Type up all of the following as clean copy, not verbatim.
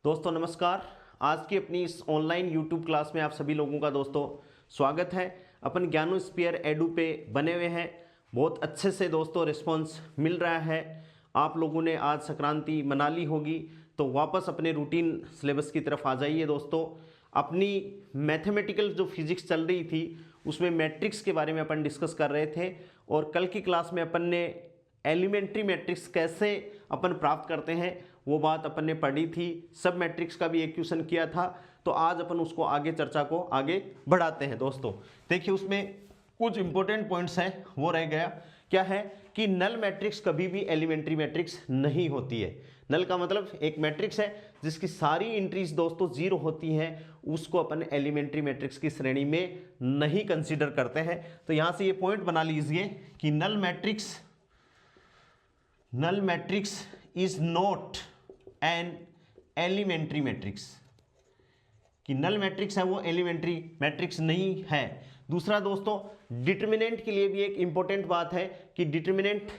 दोस्तों नमस्कार। आज की अपनी इस ऑनलाइन यूट्यूब क्लास में आप सभी लोगों का दोस्तों स्वागत है। अपन ज्ञानोस्फीयर एडू पे बने हुए हैं। बहुत अच्छे से दोस्तों रिस्पांस मिल रहा है। आप लोगों ने आज संक्रांति मना ली होगी, तो वापस अपने रूटीन सिलेबस की तरफ आ जाइए दोस्तों। अपनी मैथमेटिकल जो फिजिक्स चल रही थी उसमें मैट्रिक्स के बारे में अपन डिस्कस कर रहे थे, और कल की क्लास में अपन ने एलिमेंट्री मैट्रिक्स कैसे अपन प्राप्त करते हैं वो बात अपन ने पढ़ी थी। सब मैट्रिक्स का भी एक क्वेश्चन किया था, तो आज अपन उसको आगे चर्चा को आगे बढ़ाते हैं दोस्तों। देखिए उसमें कुछ इंपॉर्टेंट पॉइंट्स हैं, वो रह गया क्या है कि नल मैट्रिक्स कभी भी एलिमेंट्री मैट्रिक्स नहीं होती है। नल का मतलब एक मैट्रिक्स है जिसकी सारी एंट्रीज दोस्तों जीरो होती हैं, उसको अपन एलिमेंट्री मैट्रिक्स की श्रेणी में नहीं कंसीडर करते हैं। तो यहां से ये पॉइंट बना लीजिए कि null matrix is not an elementary matrix, कि नल मैट्रिक्स है वो एलिमेंट्री मैट्रिक्स नहीं है। दूसरा दोस्तों, डिटर्मिनेंट के लिए भी एक इंपॉर्टेंट बात है कि डिटर्मिनेंट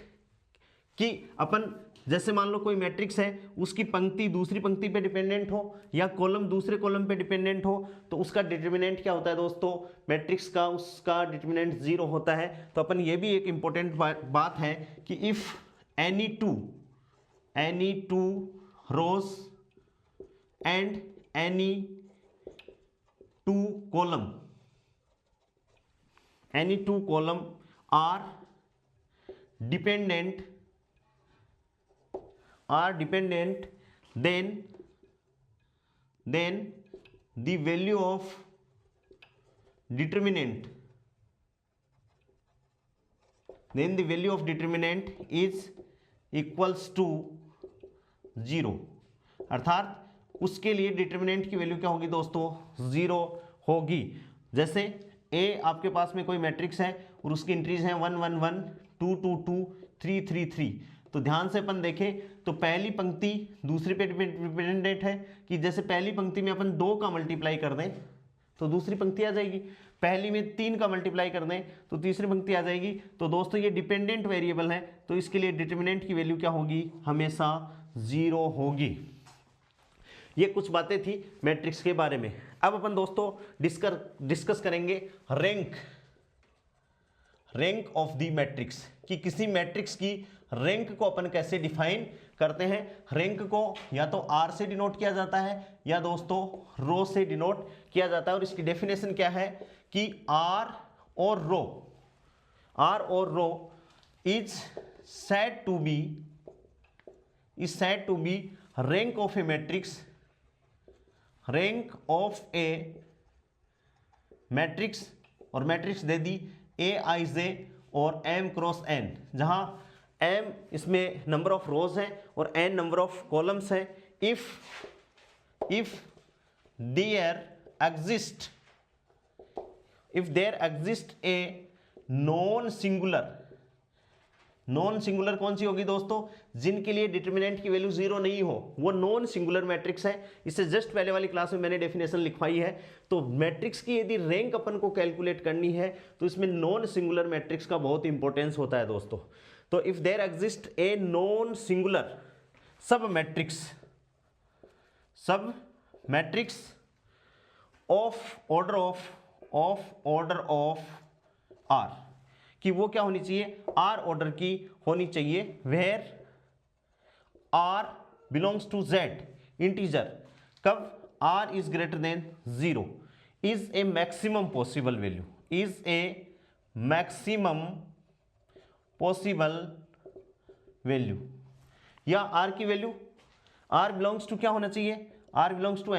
कि अपन जैसे मान लो कोई मैट्रिक्स है, उसकी पंक्ति दूसरी पंक्ति पे डिपेंडेंट हो या कॉलम दूसरे कॉलम पे डिपेंडेंट हो, तो उसका डिटर्मिनेंट क्या होता है दोस्तों, मैट्रिक्स का उसका डिटर्मिनेंट जीरो होता है। तो अपन ये भी एक इंपॉर्टेंट बात है कि if any two rows and any two column are dependent, then the value of determinant is equals to zero. अर्थात उसके लिए डिटर्मिनेंट की वैल्यू क्या होगी दोस्तों, जीरो होगी। जैसे ए आपके पास में कोई मैट्रिक्स है और उसकी एंट्रीज हैं 1 1 1 2 2 2 3 3 3। तो ध्यान से अपन देखें तो पहली पंक्ति दूसरी पे डिपेंडेंट है, कि जैसे पहली पंक्ति में अपन 2 का मल्टीप्लाई कर दें तो दूसरी पंक्ति आ जाएगी, पहली में 3 का मल्टीप्लाई कर दें तो तीसरी पंक्ति आ जाएगी। तो दोस्तों ये डिपेंडेंट वेरिएबल है, तो इसके लिए डिटर्मिनेंट की वैल्यू क्या होगी, हमेशा जीरो होगी। ये कुछ बातें थी मैट्रिक्स के बारे में। अब अपन दोस्तों डिस्कस करेंगे रैंक ऑफ द मैट्रिक्स, कि किसी मैट्रिक्स की रैंक को अपन कैसे डिफाइन करते हैं। रैंक को या तो आर से डिनोट किया जाता है या दोस्तों रो से डिनोट किया जाता है, और इसकी डेफिनेशन क्या है कि आर और rho is said to be rank of a matrix, और मैट्रिक्स दे दी ए आई जे और एम क्रॉस एन, जहां एम इसमें नंबर ऑफ रोज है और एन नंबर ऑफ कॉलम्स है। If there exist a non singular कौन सी होगी दोस्तों, जिनके लिए डिटर्मिनेंट की वैल्यू जीरो नहीं हो, वो नॉन सिंगुलर मैट्रिक्स है। इससे जस्ट पहले वाली क्लास में मैंने डेफिनेशन लिखवाई है। तो मैट्रिक्स की यदि रैंक अपन को कैलकुलेट करनी है तो इसमें नॉन सिंगुलर मैट्रिक्स का बहुत इंपॉर्टेंस होता है दोस्तों। तो if there exist a non singular sub matrix of order of R, कि वो क्या होनी चाहिए, आर ऑर्डर की होनी चाहिए, where R belongs to Z integer, कब R is greater than zero, is a maximum possible value, या आर की वैल्यू, आर बिलोंग्स टू क्या होना चाहिए, R belongs to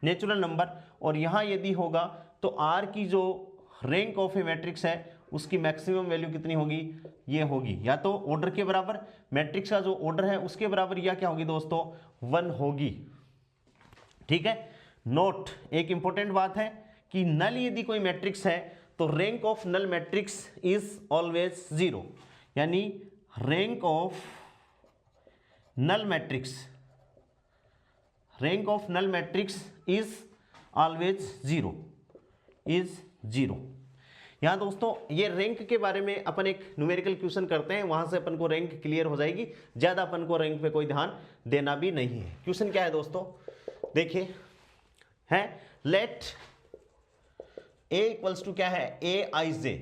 natural number, और यहां यदि होगा तो आर की जो रैंक ऑफ ए मैट्रिक्स है उसकी मैक्सिमम वैल्यू कितनी होगी, ये होगी या तो ऑर्डर के बराबर, मैट्रिक्स का जो ऑर्डर है उसके बराबर, या क्या होगी दोस्तों 1 होगी। ठीक है। नोट, एक इंपॉर्टेंट बात है कि नल यदि कोई मैट्रिक्स है तो rank of null matrix is always zero, यानी rank of null matrix is always zero. यहाँ दोस्तों ये रैंक के बारे में अपन एक न्यूमेरिकल क्वेश्चन करते हैं, वहां से अपन को रैंक क्लियर हो जाएगी, ज्यादा अपन को रैंक पे कोई ध्यान देना भी नहीं है। क्वेश्चन क्या है दोस्तों, देखिए है लेट ए इक्वल्स टू क्या है, ए आई जे,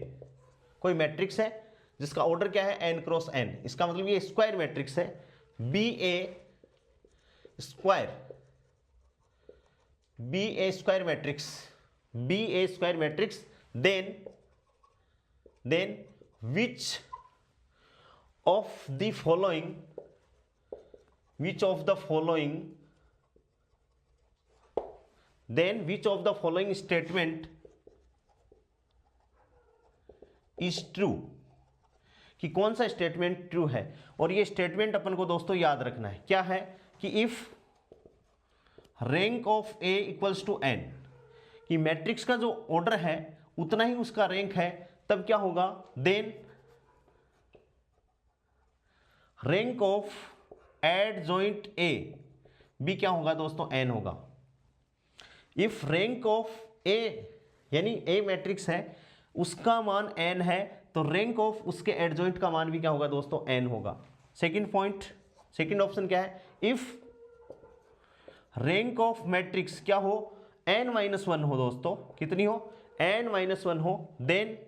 कोई मैट्रिक्स है जिसका ऑर्डर क्या है एन क्रॉस एन, इसका मतलब ये स्क्वायर मैट्रिक्स है, be a square matrix, then which of the following statement is true, कि कौन सा स्टेटमेंट ट्रू है। और ये स्टेटमेंट अपन को दोस्तों याद रखना है, क्या है कि if rank of A equals to n, कि मैट्रिक्स का जो ऑर्डर है उतना ही उसका रैंक है, तब क्या होगा, then rank of adjoint A भी क्या होगा दोस्तों, एन होगा। इफ रैंक ऑफ ए यानी ए मैट्रिक्स है उसका मान एन है, तो रैंक ऑफ उसके एडजॉइंट का मान भी क्या होगा दोस्तों, एन होगा। सेकंड ऑप्शन क्या है, इफ रैंक ऑफ मैट्रिक्स क्या हो, n-1 हो दोस्तों, कितनी हो, n-1 हो, then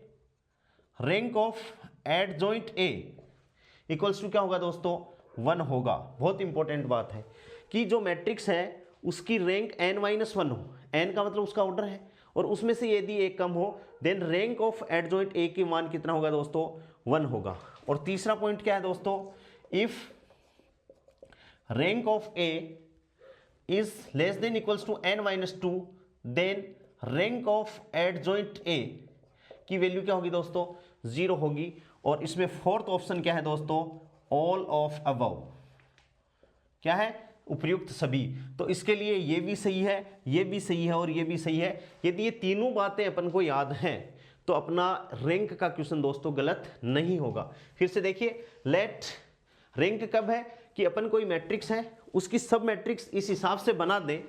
rank of adjoint A equals to क्या होगा दोस्तों, 1 होगा। बहुत इंपॉर्टेंट बात है कि जो मैट्रिक्स है उसकी रैंक n-1 हो, n का मतलब उसका ऑर्डर है, और उसमें से यदि एक कम हो then rank of adjoint A की मान कितना होगा दोस्तों, 1 होगा। और तीसरा पॉइंट क्या है दोस्तों, if rank of A is less than equals to n-2 then rank of adjoint A की वैल्यू क्या होगी दोस्तों, 0 होगी। और इसमें फोर्थ ऑप्शन क्या है दोस्तों, ऑल ऑफ अबव, क्या है, उपयुक्त सभी। तो इसके लिए ये भी सही है, ये भी सही है और ये भी सही है। यदि ये तीनों बातें अपन को याद हैं तो अपना रैंक का क्वेश्चन दोस्तों गलत नहीं होगा। फिर से देखिए, लेट रैंक कब है कि अपन कोई मैट्रिक्स है उसकी सब मैट्रिक्स इस हिसाब से बना दें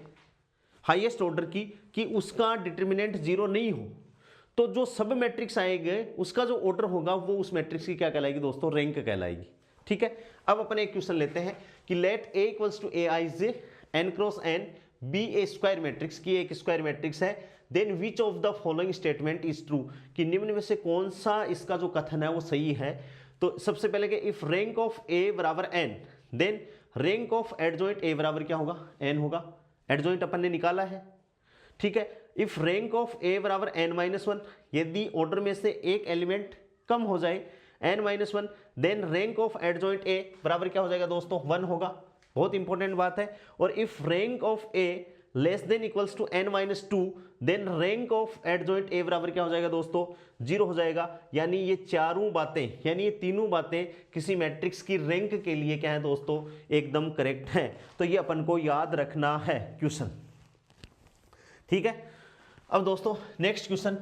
हाईएस्ट ऑर्डर की कि उसका डिटर्मिनेंट 0 नहीं हो, तो जो सब मैट्रिक्स आएंगे उसका जो ऑर्डर होगा वो उस मैट्रिक्स की क्या कहलाएगी दोस्तों, रैंक कहलाएगी। ठीक है, अब अपन एक क्वेश्चन लेते हैं कि let A equals to a I j n cross n be a square matrix, की एक स्क्वायर मैट्रिक्स है, then which of the following statement is true, कि निम्न में से कौन सा इसका जो कथन है वो सही है। तो सबसे पहले कि इफ रैंक ऑफ ए बराबर n then rank of adjoint A बराबर क्या होगा, एन होगा। एडजॉइंट अपन ने निकाला है, ठीक है। इफ रैंक ऑफ ए बराबर n-1, यदि ऑर्डर में से एक एलिमेंट कम हो जाए n-1 then rank of adjoint A बराबर क्या हो जाएगा दोस्तों, 1 होगा। बहुत इंपॉर्टेंट बात है। और if rank of A less than equals to n-2 then rank of adjoint A बराबर क्या हो जाएगा दोस्तों, 0 हो जाएगा। यानी ये चारों बातें, यानी ये तीनों बातें किसी मैट्रिक्स की रैंक के लिए क्या है दोस्तों, एकदम करेक्ट है। तो ये अपन को याद रखना है क्वेश्चन, ठीक है। अब दोस्तों नेक्स्ट क्वेश्चन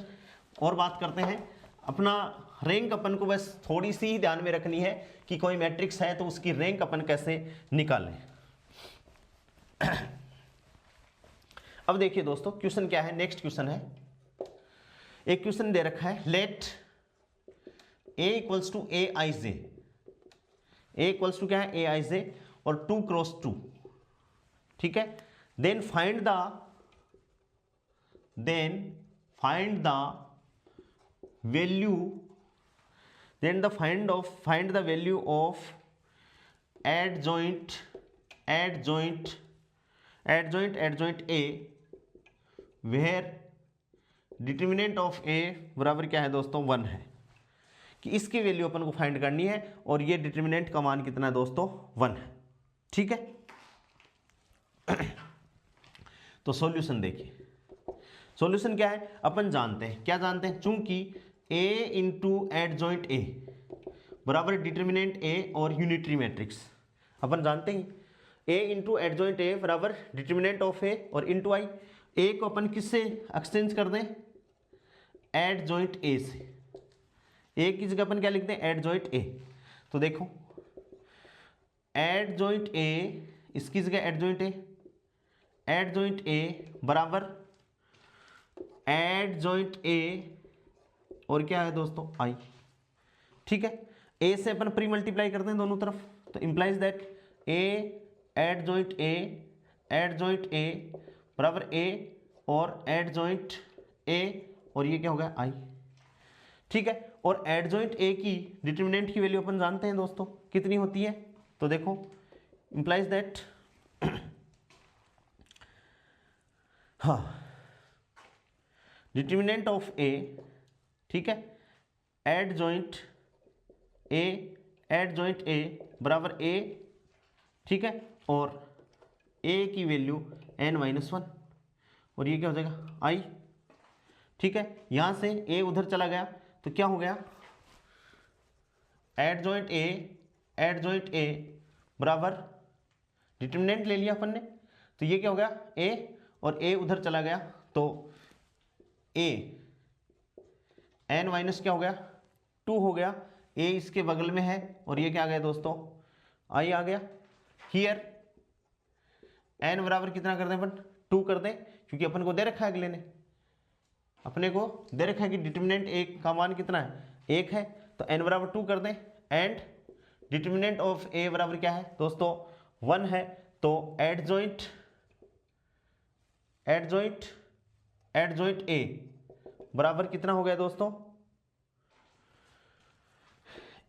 और बात करते हैं। अपना रैंक अपन को बस थोड़ी सी ही ध्यान में रखनी है कि कोई मैट्रिक्स है तो उसकी रैंक अपन कैसे निकालें। अब देखिए दोस्तों क्वेश्चन क्या है, नेक्स्ट क्वेश्चन है, एक क्वेश्चन दे रखा है, let A equals to a I j, A equals to क्या है, ए आई जे और 2 क्रॉस 2, ठीक है। Then find the value, find the value of adjoint A where determinant of A बराबर क्या है दोस्तों, 1 है, कि इसकी वैल्यू अपन को फाइंड करनी है और ये डिटर्मिनेंट का मान कितना है दोस्तों, 1 है, ठीक है। तो सॉल्यूशन देखिए, सॉल्यूशन क्या है, अपन जानते हैं, क्या जानते हैं, चूंकि a इंटू एडजॉइंट ए बराबर डिटर्मिनेंट ए और यूनिटरी मैट्रिक्स, अपन जानते हैं a इंटू एडजॉइंट ए बराबर डिटर्मिनेंट ऑफ ए और इंटू आई। ए को अपन किससे एक्सचेंज कर दें, एडजॉइंट ए से, ए की जगह अपन क्या लिखते हैं, एडजॉइंट ए। तो देखो एडजॉइंट ए, इसकी जगह एडजॉइंट ए बराबर एडजॉइंट ए और क्या है दोस्तों, आई, ठीक है। ए से अपन प्री मल्टीप्लाई करते हैं दोनों तरफ, तो implies that A adjoint A adjoint A बराबर ए और एडजॉइंट ए और ये क्या होगा आई, ठीक है। और एडजॉइंट ए की डिटरमिनेंट की वैल्यू अपन जानते हैं दोस्तों कितनी होती है, तो देखो इंप्लाइज दैट हाँ डिटरमिनेंट ऑफ ए, ठीक है, एडजॉइंट ए बराबर ए, ठीक है, और ए की वैल्यू n-1 और ये क्या हो जाएगा आई, ठीक है। यहां से ए उधर चला गया तो क्या हो गया एडजॉइंट ए बराबर डिटरमिनेंट ले लिया अपन ने, तो ये क्या हो गया ए और ए उधर चला गया तो ए n- क्या हो गया 2 हो गया, ए इसके बगल में है और ये क्या आ गया दोस्तों आई आ गया। हियर n बराबर कितना कर दें अपन 2 कर दें, क्योंकि अपन को दे रखा है अगले ने, अपने को दे रखा है कि डिटरमिनेंट ए का मान कितना है 1 है, तो n बराबर 2 कर दें एंड डिटरमिनेंट ऑफ ए बराबर क्या है दोस्तों 1 है, तो एडजॉइंट ए बराबर कितना हो गया दोस्तों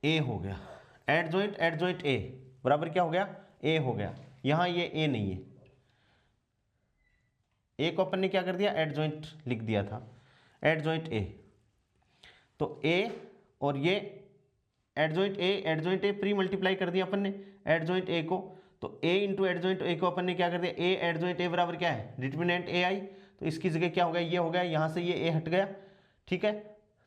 ए हो गया, एडजॉइंट ए बराबर क्या हो गया ए हो गया। यहां ये ए नहीं है, ए को अपन ने क्या कर दिया एडजॉइंट लिख दिया था, एडजॉइंट ए, तो ए और ये एडजॉइंट ए प्री मल्टीप्लाई कर दिया अपन ने एडजॉइंट ए को, तो ए इंटू एडजॉइंट ए को अपन ने क्या कर दिया ए एडजॉइंट ए बराबर क्या है डिटरमिनेंट ए आई, तो इसकी जगह क्या हो गया ये हो गया, यहाँ से ये ए हट गया, ठीक है,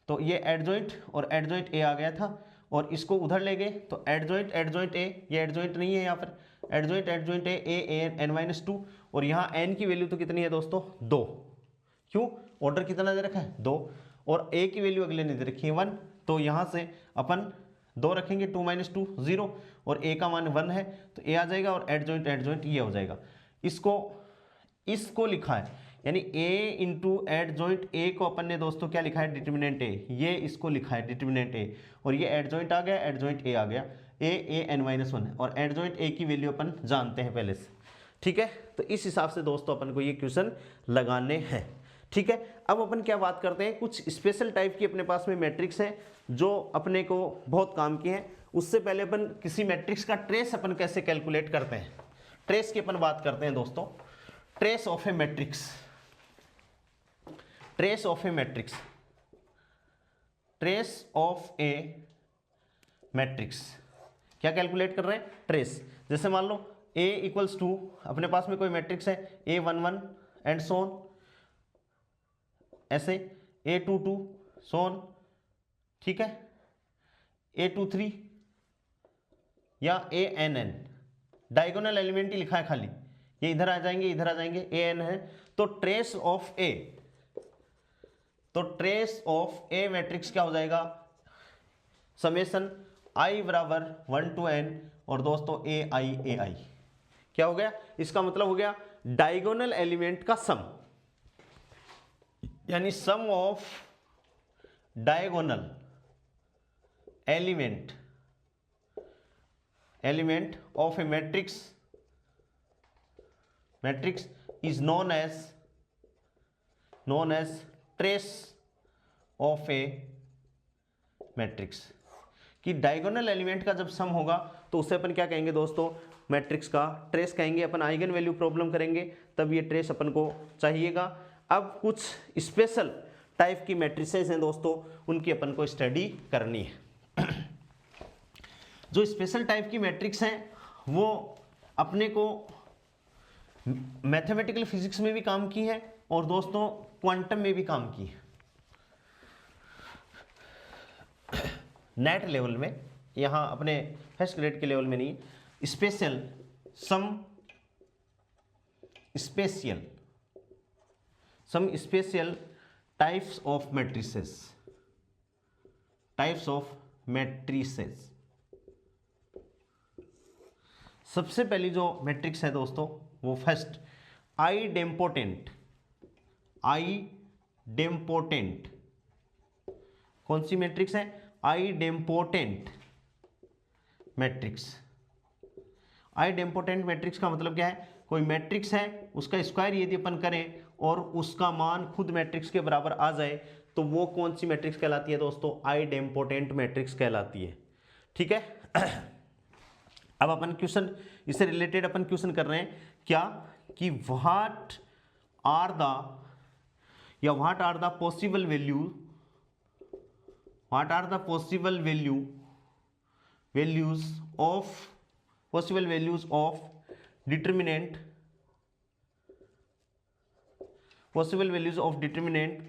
तो ये एडजॉइंट और एडजॉइंट ए आ गया था और इसको उधर ले गए तो एडजॉइंट ए, ये एडजॉइंट नहीं है यहाँ पर, एडजॉइंट ए n-2 और यहाँ n की वैल्यू तो कितनी है दोस्तों 2, क्यों ऑर्डर कितना दे रखा है 2 और a की वैल्यू अगले ने दे रखी है 1, तो यहाँ से अपन 2 रखेंगे 2 - 2 0 और a का मान 1 है तो a आ जाएगा और एडजॉइंट ये हो जाएगा। इसको लिखा है यानी a इंटू एडजॉइंट a को अपन ने दोस्तों क्या लिखा है डिटरमिनेंट a, ये इसको लिखा है डिटरमिनेंट a और ये एडजॉइंट आ गया एडजॉइंट a आ गया, a n-1 है और एडजॉइंट a की वैल्यू अपन जानते हैं पहले से, ठीक है। तो इस हिसाब से दोस्तों अपन को ये क्वेश्चन लगाने हैं, ठीक है। अब अपन क्या बात करते हैं, कुछ स्पेशल टाइप की अपने पास में मैट्रिक्स है जो अपने को बहुत काम की है। उससे पहले अपन किसी मैट्रिक्स का ट्रेस अपन कैसे कैलकुलेट करते हैं, ट्रेस की अपन बात करते हैं दोस्तों। Trace of a matrix, trace of a matrix, trace of a matrix क्या कैलकुलेट कर रहे हैं ट्रेस। जैसे मान लो a इक्वल्स टू अपने पास में कोई मैट्रिक्स है A11 एंड सोन, ऐसे A22 सोन, ठीक है, A23 या ANN, डायगोनल एलिमेंट ही लिखा है खाली, ये इधर आ जाएंगे इधर आ जाएंगे AN है, तो ट्रेस ऑफ A, तो ट्रेस ऑफ A मैट्रिक्स क्या हो जाएगा समेशन I बराबर 1 to n और दोस्तों AI क्या हो गया, इसका मतलब हो गया डायगोनल एलिमेंट का सम, यानी sum of diagonal element of a matrix is known as trace of a matrix, कि डायगोनल एलिमेंट का जब सम होगा तो उसे अपन क्या कहेंगे दोस्तों मैट्रिक्स का ट्रेस कहेंगे। अपन आइगन वैल्यू प्रॉब्लम करेंगे तब ये ट्रेस अपन को चाहिएगा। अब कुछ स्पेशल टाइप की मैट्रिसेस हैं दोस्तों, उनकी अपन को स्टडी करनी है। जो स्पेशल टाइप की मैट्रिक्स हैं वो अपने को मैथमेटिकल फिजिक्स में भी काम की है और दोस्तों क्वांटम में भी काम की है। नेट लेवल में, यहाँ अपने फर्स्ट ग्रेड के लेवल में नहीं, some special types of matrices. सबसे पहली जो मैट्रिक्स है दोस्तों वो फर्स्ट आइडेम्पोटेंट, कौन सी मैट्रिक्स है आइडेम्पोटेंट मैट्रिक्स। आइडेम्पोटेंट मैट्रिक्स का मतलब क्या है, कोई मैट्रिक्स है उसका स्क्वायर यदि अपन करें और उसका मान खुद मैट्रिक्स के बराबर आ जाए तो वो कौन सी मैट्रिक्स कहलाती है दोस्तों? आइडेम्पोटेंट मैट्रिक्स कहलाती है। ठीक है। अब अपन क्वेश्चन इससे रिलेटेड अपन क्वेश्चन कर रहे हैं क्या कि what are the possible values of determinant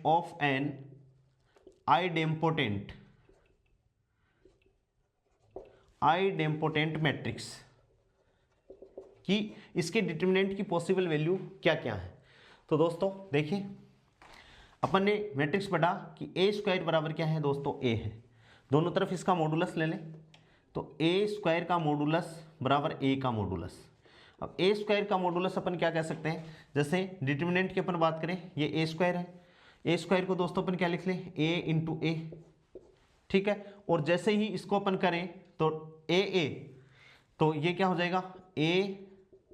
of an idempotent matrix कि इसके डिटर्मिनेंट की पॉसिबल वैल्यू क्या क्या है। तो दोस्तों देखिए अपन ने मैट्रिक्स पढ़ा कि ए स्क्वायर बराबर क्या है दोस्तों? ए है। दोनों तरफ इसका मॉडुलस ले लें तो ए स्क्वायर का मॉडुलस बराबर ए का मॉडुलस। अब ए स्क्वायर का मॉडुलस अपन क्या कह सकते हैं? जैसे डिटर्मिनेंट की अपन बात करें, ये ए स्क्वायर है, ए स्क्वायर को दोस्तों अपन क्या लिख लें? ए इंटू ए। ठीक है। और जैसे ही इसको अपन करें तो ए तो ये क्या हो जाएगा? ए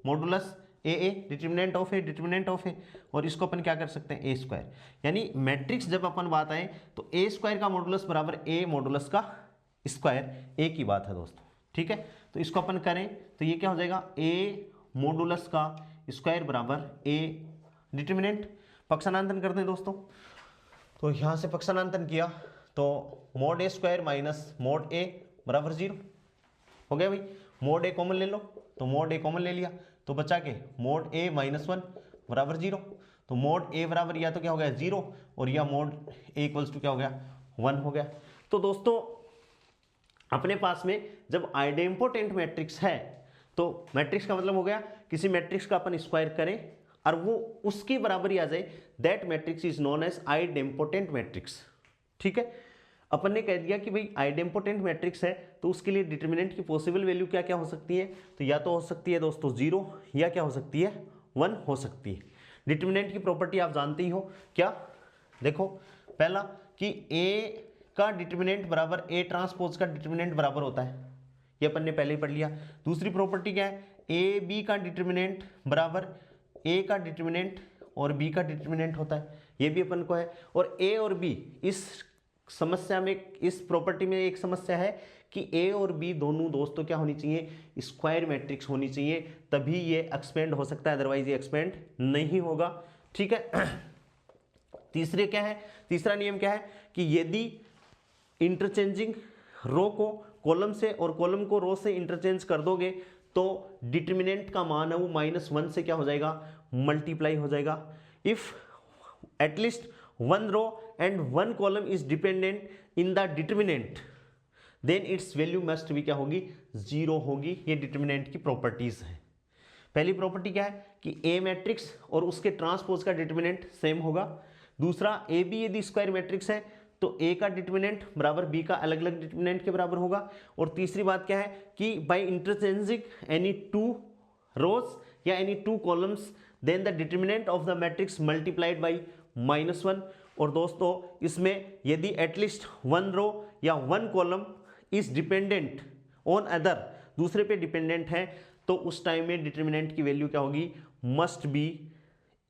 मॉडुलस ए डिटर्मिनेंट ऑफ ए और इसको अपन क्या कर सकते हैं? ए स्क्वायर। यानी मैट्रिक्स जब अपन बात आए तो ए स्क्वायर का मॉडुलस बराबर ए मॉडुलस का स्क्वायर, ए की बात है दोस्तों। ठीक है। तो इसको अपन करें तो ये क्या हो जाएगा? ए मॉडुलस का स्क्वायर बराबर ए डिटर्मिनेंट। पक्षांतरण करते हैं दोस्तों, तो यहाँ से पक्षांतरण किया तो मोड ए स्क्वायर माइनस मोड ए बराबर 0 हो गया भाई। मोड ए कॉमन ले लो तो मोड ए कॉमन ले लिया तो बचा के मोड ए माइनस 1 बराबर 0। तो मोड ए बराबर या तो क्या हो गया 0 और या मोड ए इक्वल्स टू क्या हो गया 1 हो गया। तो दोस्तों अपने पास में जब आइडेम्पोटेंट मैट्रिक्स है तो मैट्रिक्स का मतलब हो गया किसी मैट्रिक्स का अपन स्क्वायर करें और वो उसके बराबर ही आ जाए, that matrix is known as idempotent matrix. ठीक है। अपन ने कह दिया कि भाई आइडेम्पोटेंट मैट्रिक्स है तो उसके लिए डिटर्मिनेंट की पॉसिबल वैल्यू क्या क्या हो सकती है? तो या तो हो सकती है दोस्तों 0 या क्या हो सकती है 1 हो सकती है। डिटर्मिनेंट की प्रॉपर्टी आप जानते ही हो क्या? देखो पहला कि ए का डिटर्मिनेंट बराबर ए ट्रांसपोज का डिटर्मिनेंट बराबर होता है, ये अपन ने पहले ही पढ़ लिया। दूसरी प्रॉपर्टी क्या है? ए बी का डिटर्मिनेंट बराबर ए का डिटर्मिनेंट और बी का डिटर्मिनेंट होता है, ये भी अपन को है। और ए और बी इस समस्या में, इस प्रॉपर्टी में एक समस्या है कि ए और बी दोनों दोस्तों क्या होनी चाहिए? स्क्वायर मैट्रिक्स होनी चाहिए, तभी ये एक्सपेंड हो सकता है, अदरवाइज ये एक्सपेंड नहीं होगा। ठीक है। तीसरे क्या है? तीसरा नियम क्या है कि यदि इंटरचेंजिंग रो को कॉलम से और कॉलम को रो से इंटरचेंज कर दोगे तो डिटर्मिनेंट का मान है वो -1 से क्या हो जाएगा? मल्टीप्लाई हो जाएगा। If at least one row and one column is dependent in the determinant then its value must be क्या होगी? 0 होगी। ये डिटर्मिनेंट की प्रॉपर्टीज है। पहली प्रॉपर्टी क्या है कि ए मैट्रिक्स और उसके ट्रांसपोज का डिटर्मिनेंट सेम होगा। दूसरा ए बी यदि स्क्वायर मैट्रिक्स है तो ए का डिटर्मिनेंट बराबर बी का अलग अलग डिटर्मिनेंट के बराबर होगा। और तीसरी बात क्या है कि बाय इंटरचेंजिंग एनी 2 रोज या any 2 columns then the determinant of the matrix multiplied by -1। और दोस्तों इसमें यदि एटलीस्ट 1 रो या 1 column is dependent on other, दूसरे पे डिपेंडेंट है, तो उस टाइम में डिटर्मिनेंट की वैल्यू क्या होगी? Must be,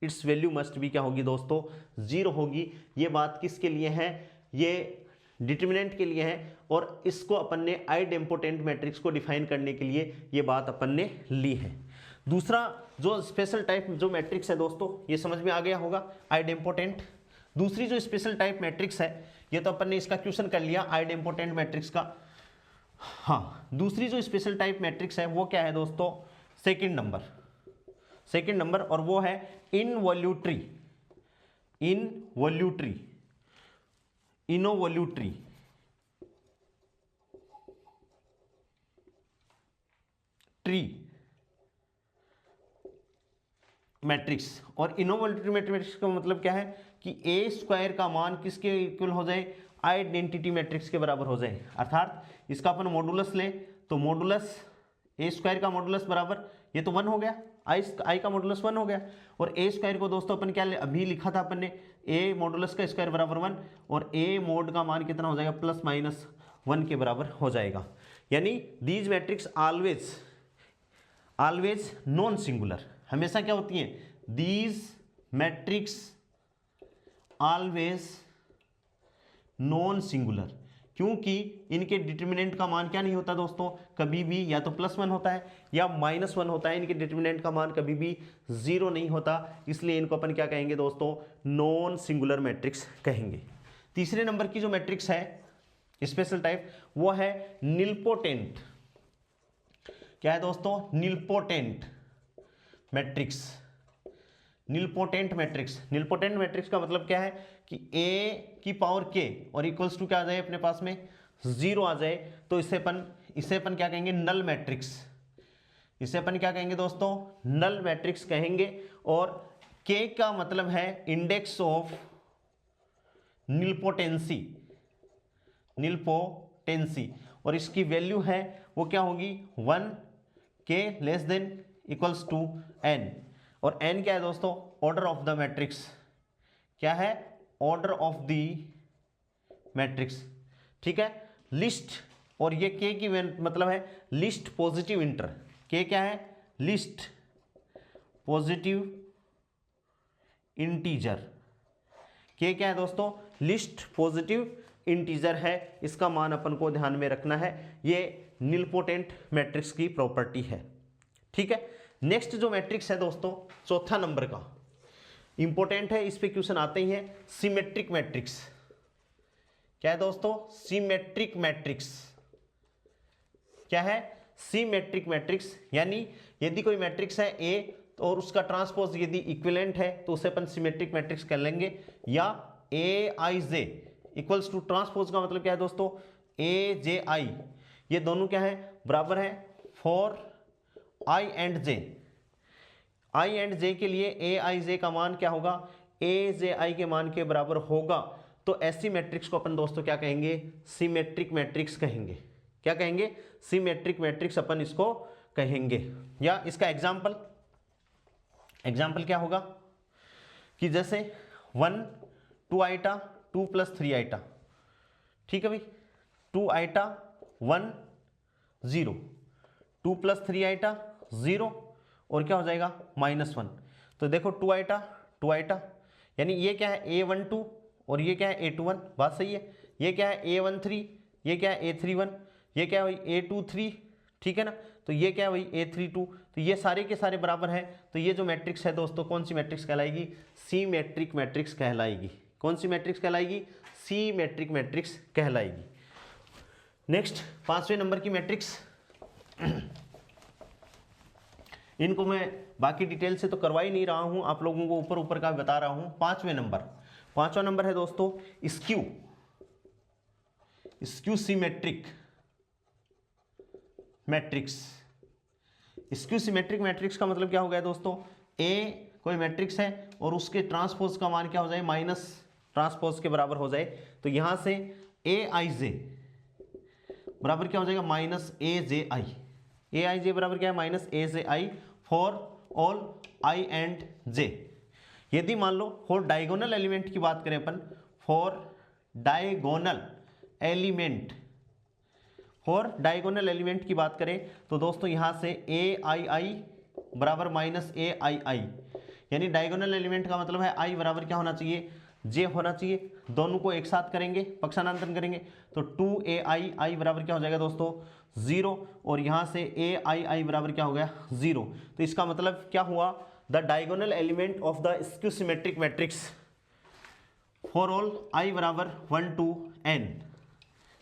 it's value must be क्या होगी दोस्तों? 0 होगी। ये बात किसके लिए है? ये डिटर्मिनेंट के लिए है। और इसको अपन ने आइडेम्पोटेंट मैट्रिक्स को डिफाइन करने के लिए ये बात अपन ने ली है। दूसरा जो स्पेशल टाइप जो मैट्रिक्स है दोस्तों, ये समझ में आ गया होगा, आइडेम्पोटेंट। दूसरी जो स्पेशल टाइप मैट्रिक्स है, ये तो अपन ने इसका क्वेश्चन कर लिया आइडेम्पोटेंट मैट्रिक्स का। हाँ, दूसरी जो स्पेशल टाइप मैट्रिक्स है वो क्या है दोस्तों? सेकंड नंबर, और वो है इनवॉल्यूटरी मैट्रिक्स। और इनोवॉल्यूटरी मैट्रिक्स का मतलब क्या है कि ए स्क्वायर का मान किसके इक्वल हो जाए? आइडेंटिटी मैट्रिक्स के बराबर हो जाए। अर्थात इसका अपन मॉडुलस लें तो मॉडुलस ए स्क्वायर का मॉडुलस बराबर, ये तो 1 हो गया, आई का मॉडुलस 1 हो गया। और ए स्क्वायर को दोस्तों अपन क्या अभी लिखा था अपन ने, ए मॉडुलस का स्क्वायर बराबर 1 और ए मोड का मान कितना हो जाएगा? +-1 के बराबर हो जाएगा। यानी these matrix always non singular, हमेशा क्या होती हैं, these matrix always non singular, क्योंकि इनके डिटर्मिनेंट का मान क्या नहीं होता दोस्तों, कभी भी या तो +1 होता है या -1 होता है। इनके डिटर्मिनेंट का मान कभी भी 0 नहीं होता, इसलिए इनको अपन क्या कहेंगे दोस्तों, नॉन सिंगुलर मैट्रिक्स कहेंगे। तीसरे नंबर की जो मैट्रिक्स है स्पेशल टाइप, वो है निलपोटेंट। क्या है दोस्तों, nilpotent matrix. Nilpotent matrix, nilpotent matrix का मतलब क्या है कि a की पावर k और इक्वल्स टू क्या आ जाए अपने पास में 0 आ जाए, तो इसे अपन क्या कहेंगे, नल मैट्रिक्स। इसे अपन क्या कहेंगे दोस्तों, नल मैट्रिक्स कहेंगे। और k का मतलब है इंडेक्स ऑफ निलपोटेंसी, निलपोटेंसी, और इसकी वैल्यू है वो क्या होगी 1, k less than equals to n। और n क्या है दोस्तों, ऑर्डर ऑफ द मैट्रिक्स। क्या है, ऑर्डर ऑफ द मैट्रिक्स, ठीक है। लिस्ट, और ये k की मतलब है लिस्ट पॉजिटिव इंटर। k क्या है, लिस्ट पॉजिटिव इंटीजर। k क्या है दोस्तों, लिस्ट पॉजिटिव इंटीजर है। इसका मान अपन को ध्यान में रखना है, ये निलपोटेंट मैट्रिक्स की प्रॉपर्टी है, ठीक है। नेक्स्ट जो मैट्रिक्स है दोस्तों, चौथा नंबर का इंपॉर्टेंट है, इस पे क्वेश्चन आते ही हैं, सिमेट्रिक मैट्रिक्स। क्या है दोस्तों, सिमेट्रिक मैट्रिक्स। क्या है, सिमेट्रिक मैट्रिक्स, यानी यदि कोई मैट्रिक्स है A और उसका ट्रांसपोज यदि इक्विवेलेंट है तो उसे अपन सिमेट्रिक मैट्रिक्स कह लेंगे। या AIJ इक्वल्स टू, ट्रांसपोज का मतलब क्या है दोस्तों, AJI, ये दोनों क्या है, बराबर है for I and J। I and J के लिए AIJ का मान क्या होगा, AJI के मान के बराबर होगा। तो ऐसी मैट्रिक्स को अपन दोस्तों क्या कहेंगे, सिमेट्रिक मैट्रिक्स कहेंगे। क्या कहेंगे, सिमेट्रिक मैट्रिक्स अपन इसको कहेंगे। या इसका एग्जाम्पल क्या होगा कि जैसे 1 2 आइटा 2 + 3 आइटा, ठीक है भाई, 2 आइटा 1 0, 2 + 3 आइटा 0, और क्या हो जाएगा -1। तो देखो 2 आइटा, यानी ये क्या है A12 और ये क्या है A21, बात सही है। ये क्या है A13, ये क्या है A31, ये क्या है भाई A23, ठीक है ना। तो ये क्या है भाई A32, तो ये सारे के सारे बराबर हैं। तो ये जो मैट्रिक्स है दोस्तों, कौन सी मैट्रिक्स कहलाएगी, सिमेट्रिक मैट्रिक्स कहलाएगी। कौन सी मैट्रिक्स कहलाएगी, सिमेट्रिक मैट्रिक्स कहलाएगी। नेक्स्ट 5वें नंबर की मैट्रिक्स, इनको मैं बाकी डिटेल से तो करवा ही नहीं रहा हूं, आप लोगों को ऊपर ऊपर का बता रहा हूं। 5वां नंबर है दोस्तों skew symmetric matrix. Skew symmetric matrix का मतलब क्या हो गया दोस्तों, A कोई मैट्रिक्स है और उसके ट्रांसपोज का मान क्या हो जाए, माइनस ट्रांसपोज के बराबर हो जाए। तो यहां से AIJ बराबर क्या हो जाएगा, -AJI। AIJ बराबर क्या है, -AJI for all I and J। यदि मान लो फॉर डायगोनल एलिमेंट की बात करें अपन, फॉर डायगोनल एलिमेंट की बात करें तो दोस्तों यहां से AII बराबर -AII, यानी डायगोनल एलिमेंट का मतलब है I बराबर क्या होना चाहिए, J होना चाहिए। दोनों को एक साथ करेंगे, पक्षांतरण करेंगे, तो 2AII बराबर क्या हो जाएगा दोस्तों 0, और यहां से AII बराबर क्या हो गया 0। तो इसका मतलब क्या हुआ, the diagonal element of the skew symmetric matrix for all I बराबर 1 to n।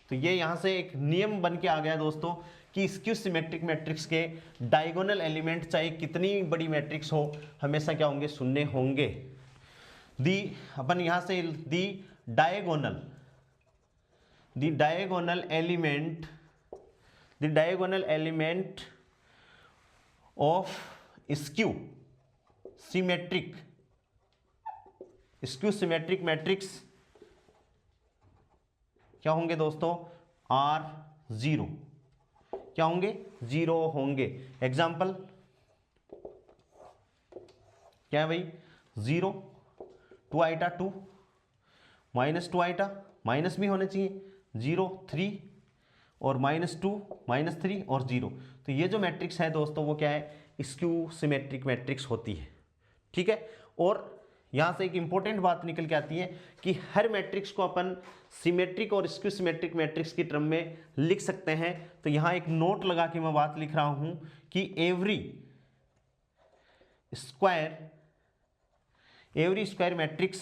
तो ये यहां से एक नियम बन के आ गया दोस्तों कि स्क्यू सिमेट्रिक मैट्रिक्स के डायगोनल एलिमेंट चाहे कितनी बड़ी मैट्रिक्स हो, हमेशा क्या होंगे, शून्य होंगे। अपन यहां से diagonal element of skew symmetric matrix क्या होंगे दोस्तों, R0। क्या होंगे, 0 होंगे। एग्जाम्पल क्या है भाई, 0 2 आइटा 2, -2 आइटा, माइनस भी होने चाहिए, 0 3 और -2 -3 और 0। तो ये जो मैट्रिक्स है दोस्तों वो क्या है, स्क्यू सिमेट्रिक मैट्रिक्स होती है। ठीक है, और यहाँ से एक इंपॉर्टेंट बात निकल के आती है कि हर मैट्रिक्स को अपन सिमेट्रिक और स्क्यू सिमेट्रिक मैट्रिक्स की टर्म में लिख सकते हैं। तो यहाँ एक नोट लगा के मैं बात लिख रहा हूँ कि every square matrix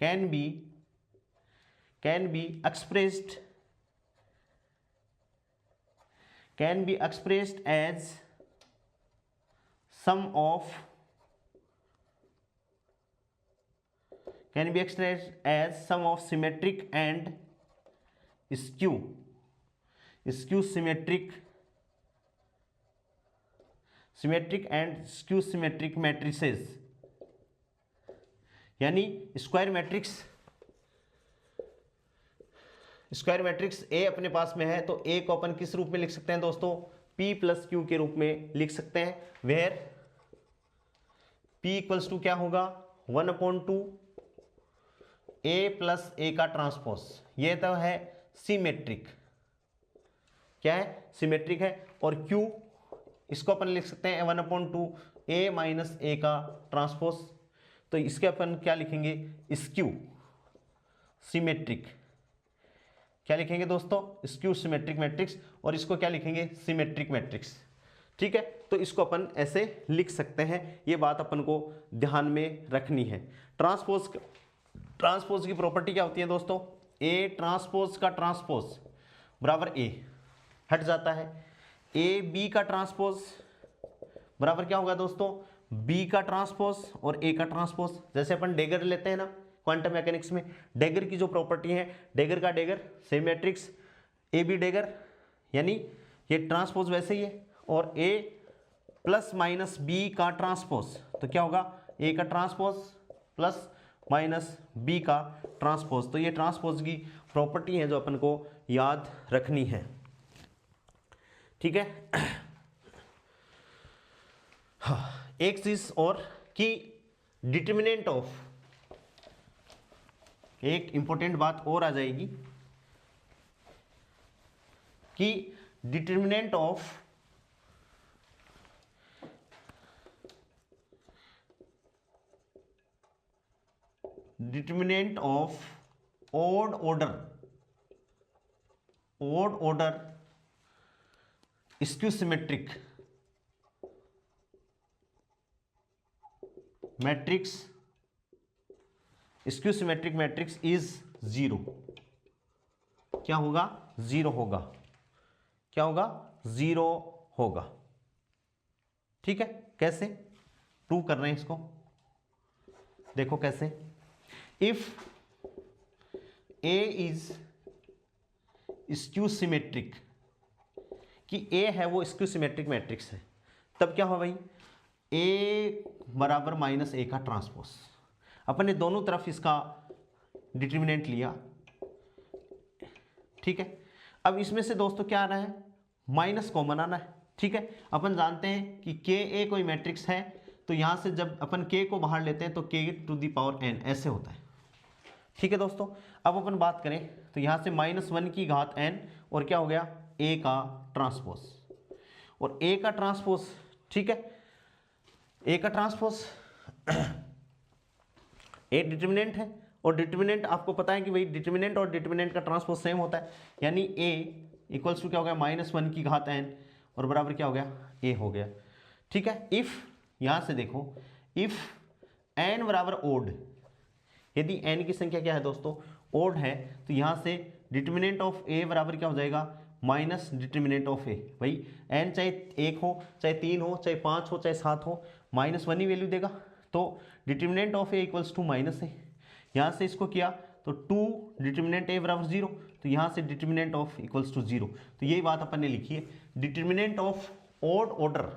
can be expressed as sum of symmetric and skew symmetric and skew symmetric matrices। यानी स्क्वायर मैट्रिक्स ए अपने पास में है तो ए को अपन किस रूप में लिख सकते हैं दोस्तों, P प्लस क्यू के रूप में लिख सकते हैं, वेयर P इक्वल्स टू क्या होगा 1/2 A प्लस ए का ट्रांसपोज। ये तो है सिमेट्रिक, क्या है सिमेट्रिक है। और Q इसको अपन लिख सकते हैं 1/2 A माइनस ए का ट्रांसपोज। तो इसके अपन क्या लिखेंगे, स्क्यू सिमेट्रिक, क्या लिखेंगे दोस्तों, स्क्यू सिमेट्रिक मैट्रिक्स, और इसको क्या लिखेंगे सिमेट्रिक मैट्रिक्स। ठीक है, तो इसको अपन ऐसे लिख सकते हैं, ये बात अपन को ध्यान में रखनी है। ट्रांसपोज की प्रॉपर्टी क्या होती है दोस्तों, ए ट्रांसपोज का ट्रांसपोज बराबर ए हट जाता है, ए बी का ट्रांसपोज बराबर क्या होगा दोस्तों, बी का ट्रांसपोज और ए का ट्रांसपोज। जैसे अपन डेगर लेते हैं ना क्वांटम मैकेनिक्स में, डेगर की जो प्रॉपर्टी है, डेगर का डेगर सेम मैट्रिक्स, ए बी डेगर, यानी ये ट्रांसपोज वैसे ही है, और ए प्लस माइनस बी का ट्रांसपोज, तो क्या होगा ए का ट्रांसपोज प्लस माइनस बी का ट्रांसपोज। तो ये ट्रांसपोज की प्रॉपर्टी है जो अपन को याद रखनी है। ठीक है, हाँ, एक चीज और कि डिटर्मिनेंट ऑफ, एक इंपॉर्टेंट बात और आ जाएगी कि determinant of odd order skew symmetric matrix skew symmetric matrix is 0। क्या होगा, 0 होगा, क्या होगा 0 होगा। ठीक है, कैसे प्रूव कर रहे हैं इसको, देखो कैसे, if A is skew symmetric, कि ए है वो स्क्यू सिमेट्रिक मैट्रिक्स है, तब क्या हो भाई, ए बराबर माइनस ए का ट्रांसपोज। अपन ने दोनों तरफ इसका डिटर्मिनेंट लिया। ठीक है, अब इसमें से दोस्तों क्या आना है, माइनस कॉमन आना है। ठीक है, अपन जानते हैं कि के ए कोई मैट्रिक्स है, तो यहां से जब अपन के को बाहर लेते हैं तो के टू द पावर एन ऐसे होता है। ठीक है दोस्तों, अब अपन बात करें तो यहां से -1 की घात एन, और क्या हो गया ए का ट्रांसपोज, और ए का ट्रांसपोज, ठीक है, ए का ट्रांसपोज ए डिटर्मिनेंट है, और डिटर्मिनेंट आपको पता है कि भाई डिटर्मिनेंट और डिटर्मिनेंट का ट्रांसपोज सेम होता है, यानी ए इक्वल्स टू क्या हो गया -1 की घात एन, और बराबर क्या हो गया ए हो गया। ठीक है, इफ यहां से देखो, इफ एन बराबर ओड, यदि एन की संख्या क्या है दोस्तों ओड है, तो यहां से डिटर्मिनेंट ऑफ ए बराबर क्या हो जाएगा माइनस डिटर्मिनेंट ऑफ ए। भाई एन चाहे 1 हो, चाहे 3 हो, चाहे 5 हो, चाहे 7 हो, -1 ही वैल्यू देगा। तो determinant of A equals to minus है, यहाँ से इसको किया तो 2 डिटर्मिनेंट ए बराबर 0, तो यहाँ से डिटर्मिनेंट ऑफ इक्वल्स टू 0। तो यही बात अपन ने लिखी है, determinant of odd order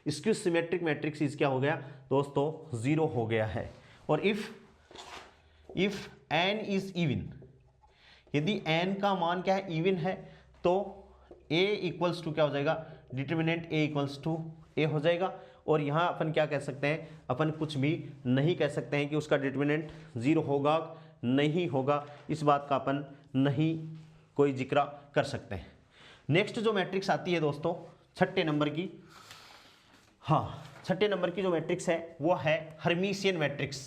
skew symmetric matrix is क्या हो गया दोस्तों 0 हो गया है। और इफ एन इज इवन, यदि एन का मान क्या है इवन है, तो ए इक्वल्स टू क्या हो जाएगा, डिटर्मिनेंट ए इक्वल्स टू ए हो जाएगा। और यहाँ अपन क्या कह सकते हैं, अपन कुछ भी नहीं कह सकते हैं कि उसका डिटर्मिनेंट 0 होगा नहीं होगा, इस बात का अपन नहीं कोई जिक्र कर सकते हैं। नेक्स्ट जो मैट्रिक्स आती है दोस्तों छठे नंबर की, हाँ छठे नंबर की जो मैट्रिक्स है वो है हर्मिशियन मैट्रिक्स।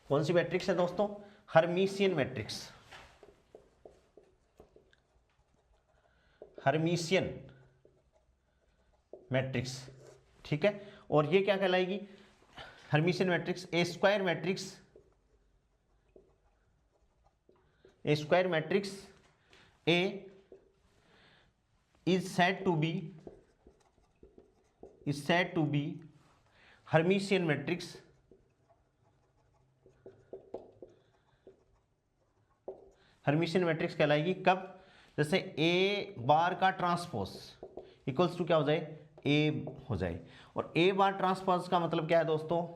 कौन सी मैट्रिक्स है दोस्तों? Hermitian matrix. हर्मिशियन मैट्रिक्स, ठीक है। और ये क्या कहलाएगी? Hermitian matrix a square matrix, a square matrix A is said to be Hermitian matrix Hermitian matrix कहलाएगी कब? जैसे ए बार का ट्रांसपोज इक्वल्स टू क्या हो जाए? ए हो जाए। और ए बार ट्रांसपोज का मतलब क्या है दोस्तों?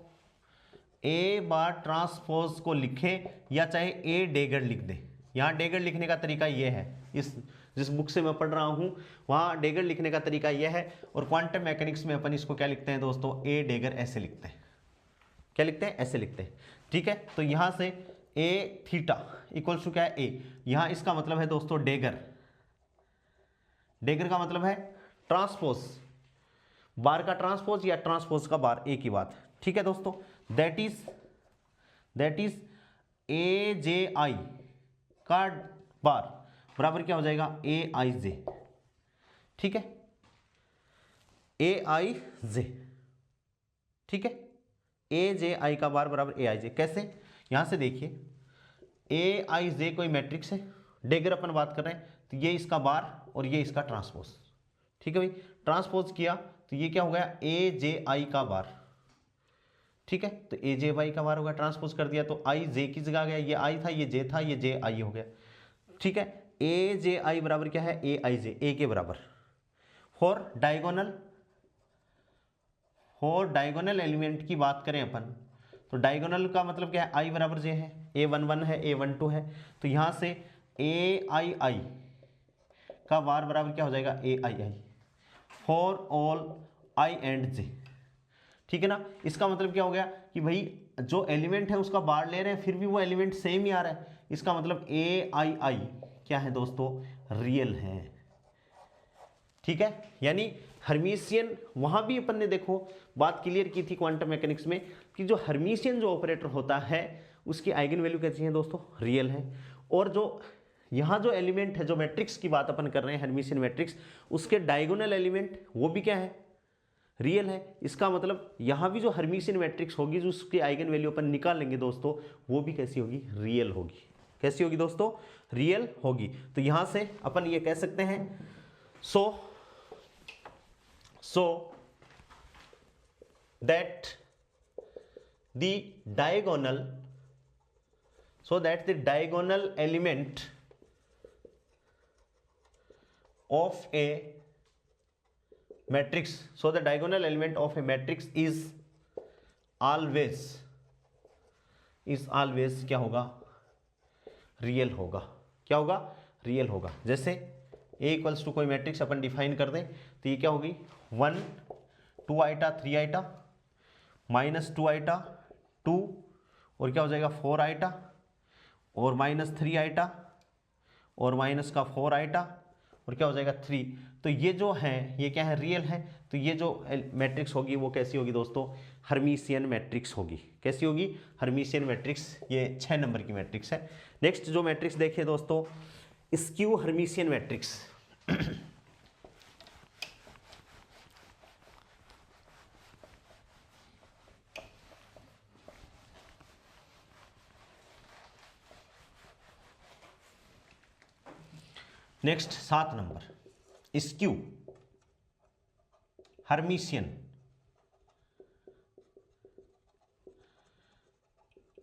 ए बार ट्रांसपोज को लिखे या चाहे ए डेगर लिख दे। यहाँ डेगर लिखने का तरीका यह है, इस जिस बुक से मैं पढ़ रहा हूं वहां डेगर लिखने का तरीका यह है। और क्वांटम मैकेनिक्स में अपन इसको क्या लिखते हैं दोस्तों? ए डेगर ऐसे लिखते हैं। क्या लिखते हैं? ऐसे लिखते हैं, ठीक है। तो यहां से ए थीटा इक्वल्स टू क्या है? ए। यहां इसका मतलब है दोस्तों डेगर। डेगर का मतलब है ट्रांसपोज, बार का ट्रांसपोज या ट्रांसपोज का बार, एक ही बात, ठीक है दोस्तों। दैट इज ए जे आई का बार बराबर क्या हो जाएगा? ए आई जे, ठीक है, ए आई जे, ठीक है। ए जे आई का बार बराबर ए आई जे। कैसे? यहां से देखिए ए आई जे कोई मैट्रिक्स है, डेगर अपन बात कर रहे हैं, तो ये इसका बार और ये इसका ट्रांसपोज, ठीक है भाई। ट्रांसपोज किया तो ये क्या हो गया? ए जे आई का बार, ठीक है। तो ए जे आई का बार होगा, ट्रांसपोज कर दिया तो आई जे की जगह आ गया। ये आई था, ये जे था, ये जे आई हो गया, ठीक है। ए जे आई बराबर क्या है? ए आई जे, ए के बराबर। फॉर डायगोनल एलिमेंट की बात करें अपन, तो डायगोनल का मतलब क्या है? आई बराबर जे है, ए वन वन है, ए वन टू है, तो यहां से ए आई आई का बार बराबर क्या हो जाएगा? ए आई I for all I and जे, ठीक है ना। इसका मतलब क्या हो गया कि भाई जो एलिमेंट है उसका बार ले रहे हैं, फिर भी वो एलिमेंट सेम ही आ रहा है। इसका मतलब ए आई आई क्या है दोस्तों? रियल है, ठीक है। यानी हर्मिशियन, वहां भी अपन ने देखो बात क्लियर की थी क्वांटम मैकेनिक्स में कि जो हर्मिशियन जो ऑपरेटर होता है उसकी आइगन वैल्यू कैसी है दोस्तों? रियल है। और जो यहां जो एलिमेंट है, जो मैट्रिक्स की बात अपन कर रहे हैं हर्मिशियन मैट्रिक्स, उसके डायगोनल एलिमेंट वो भी क्या है? रियल है। इसका मतलब यहां भी जो हर्मिशियन मैट्रिक्स होगी, जो उसकी आइगन वैल्यू अपन निकालेंगे दोस्तों, वो भी कैसी होगी? रियल होगी। कैसी होगी दोस्तों? रियल होगी। तो यहां से अपन ये कह सकते हैं so that the diagonal element of a matrix, is always क्या होगा? रियल होगा। क्या होगा? रियल होगा। जैसे ए इक्वल्स टू कोई मैट्रिक्स अपन डिफाइन कर दें तो ये क्या होगी? 1 2 आइटा 3 आइटा माइनस 2 आइटा 2 और क्या हो जाएगा? 4 आइटा और माइनस 3 आइटा और माइनस का 4 आइटा और क्या हो जाएगा? 3। तो ये जो है ये क्या है? रियल है। तो ये जो मैट्रिक्स होगी वो कैसी होगी दोस्तों? हर्मिशियन मैट्रिक्स होगी। कैसी होगी? Hermitian matrix. ये 6 नंबर की मैट्रिक्स है। नेक्स्ट जो मैट्रिक्स देखिए दोस्तों, skew Hermitian matrix. Next 7 number, skew Hermitian.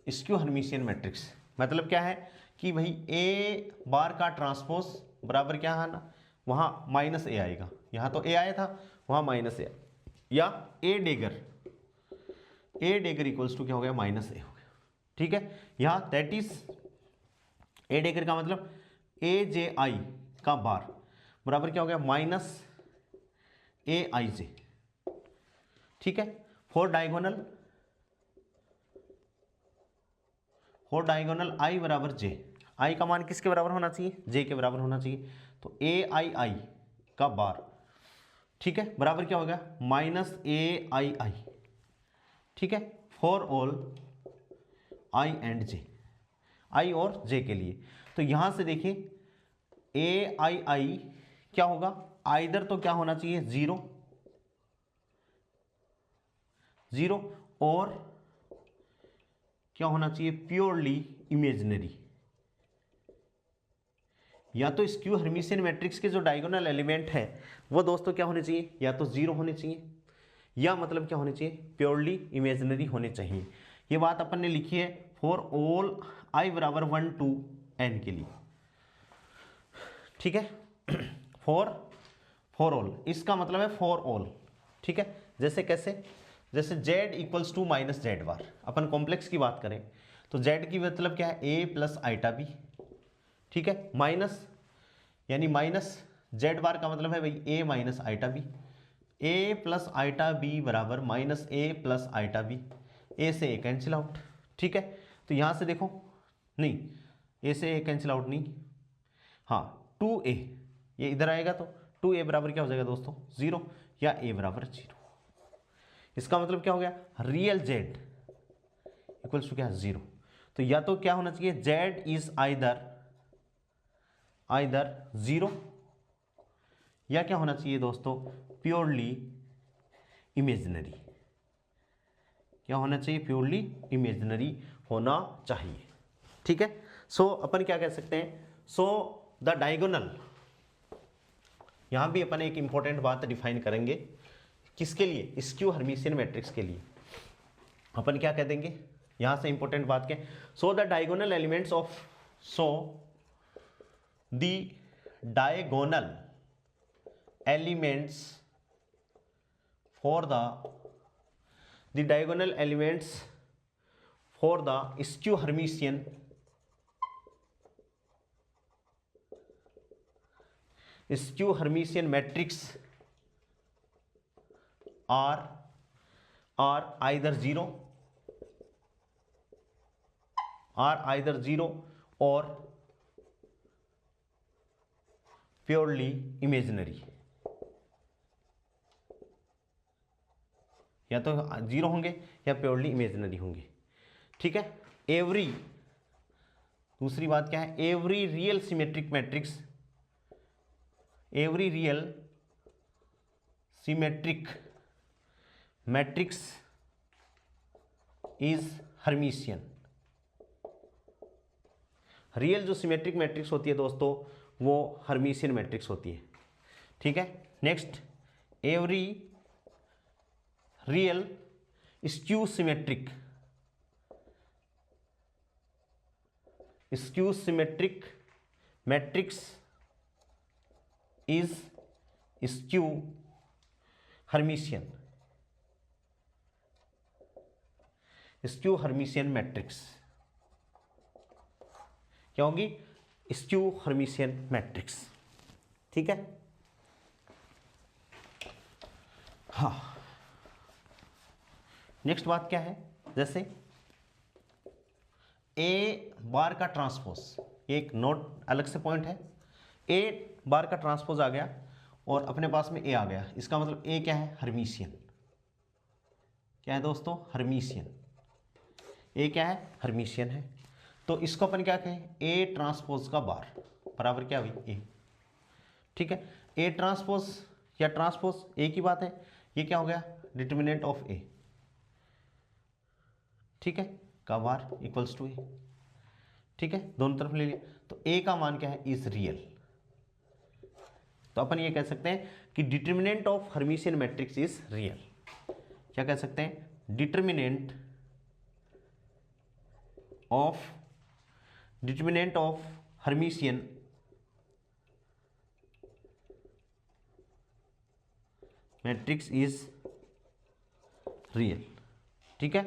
Skew Hermitian matrix मतलब क्या है कि भाई ए बार का ट्रांसपोज बराबर क्या है ना, वहां माइनस ए आएगा। यहां तो ए आया था, वहां माइनस ए, या ए डेगर इक्वल्स टू क्या हो गया? माइनस ए हो गया, ठीक है। यहां दैट इज ए डेगर का मतलब ए जे आई का बार बराबर क्या हो गया? माइनस ए आई जे, ठीक है। फॉर डायगोनल आई बराबर जे, आई का मान किसके बराबर होना चाहिए, जे के बराबर होना चाहिए। तो ए आई आई का बार, ठीक है, बराबर क्या होगा, माइनस ए आई आई, ठीक है, फॉर ऑल आई एंड जे, आई और जे के लिए। तो यहां से देखिए ए आई आई क्या होगा, आइदर तो क्या होना चाहिए, जीरो जीरो, और क्या होना चाहिए, प्योरली इमेजिनरी। या तो स्क्यू हर्मिशियन मैट्रिक्स के जो डायगोनल एलिमेंट है वो दोस्तों क्या होने चाहिए, या तो जीरो होने चाहिए, या मतलब क्या होने चाहिए, प्योरली इमेजिनरी होने चाहिए। ये बात अपन ने लिखी है फॉर ऑल आई बराबर 1 to n के लिए, ठीक है। फॉर ऑल इसका मतलब है फॉर ऑल, ठीक है। जैसे कैसे, जैसे z equals to minus z bar, अपन कॉम्प्लेक्स की बात करें तो z की मतलब क्या है, a प्लस आइटा बी, ठीक है, माइनस यानी माइनस जेड बार का मतलब है भाई a minus iota B, a plus iota B बराबर minus a plus iota B, a से a कैंसिल आउट, ठीक है। तो यहाँ से देखो, नहीं a से a कैंसिल आउट नहीं, हाँ 2a, ये इधर आएगा तो 2a बराबर क्या हो जाएगा दोस्तों, जीरो, या a बराबर जीरो। इसका मतलब क्या हो गया, रियल z इक्वल्स टू क्या, जीरो। तो या तो क्या होना चाहिए, z इज आइदर जीरो, या क्या होना चाहिए दोस्तों, प्योरली इमेजिनरी। क्या होना चाहिए, प्योरली इमेजिनरी होना चाहिए, ठीक है। सो अपन क्या कह सकते हैं, सो द डायगोनल, यहां भी अपन एक इंपॉर्टेंट बात डिफाइन करेंगे, किसके लिए, स्क्यू हर्मिशियन मैट्रिक्स के लिए। अपन क्या कह देंगे, यहां से इंपॉर्टेंट बात क्या, so the diagonal elements of, so the diagonal elements for the diagonal elements for the skew Hermitian matrix are either zero or purely imaginary, या तो जीरो होंगे या प्योरली इमेजिनरी होंगे, ठीक है। एवरी, दूसरी बात क्या है, every real symmetric matrix, every real symmetric matrix is Hermitian. Real जो सिमेट्रिक मैट्रिक्स होती है दोस्तों वो हर्मिशियन मैट्रिक्स होती है, ठीक है। Next, every real skew symmetric matrix is skew Hermitian, matrix क्या होगी, स्क्यू हर्मिशियन मैट्रिक्स, ठीक है। हाँ, नेक्स्ट बात क्या है, जैसे ए बार का ट्रांसपोज, एक नोट अलग से पॉइंट है, ए बार का ट्रांसपोज आ गया और अपने पास में ए आ गया, इसका मतलब ए क्या है, हर्मिशियन। क्या है दोस्तों, हर्मिशियन। ए क्या है, हर्मिशियन है। तो इसको अपन क्या कहें, ए ट्रांसपोज का बार बराबर क्या हुई, ए, ठीक है। ए ट्रांसपोज या ट्रांसपोज ए की बात है, ये क्या हो गया, डिटरमिनेंट ऑफ ए, ठीक है, का बार इक्वल्स टू ए, ठीक है, दोनों तरफ ले लिया। तो ए का मान क्या है, इज रियल। तो अपन ये कह सकते हैं कि determinant of Hermitian matrix is real. क्या कह सकते हैं, determinant of Hermitian matrix is real, ठीक है।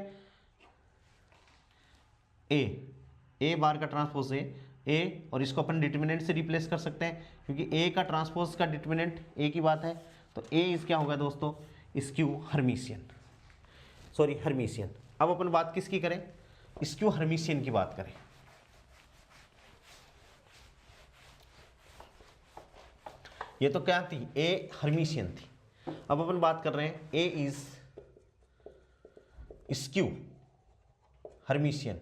ए बार का ट्रांसपोज ए, और इसको अपन डिटरमिनेंट से रिप्लेस कर सकते हैं क्योंकि ए का ट्रांसपोज का डिटरमिनेंट ए की बात है। तो ए इस क्या होगा दोस्तों, स्क्यू हर्मिशियन, सॉरी हर्मिशियन। अब अपन बात किसकी करें, स्क्यू हर्मिशियन की बात करें। ये तो क्या थी, ए हर्मिशियन थी। अब अपन बात कर रहे हैं ए इज स्क्यू हर्मिशियन।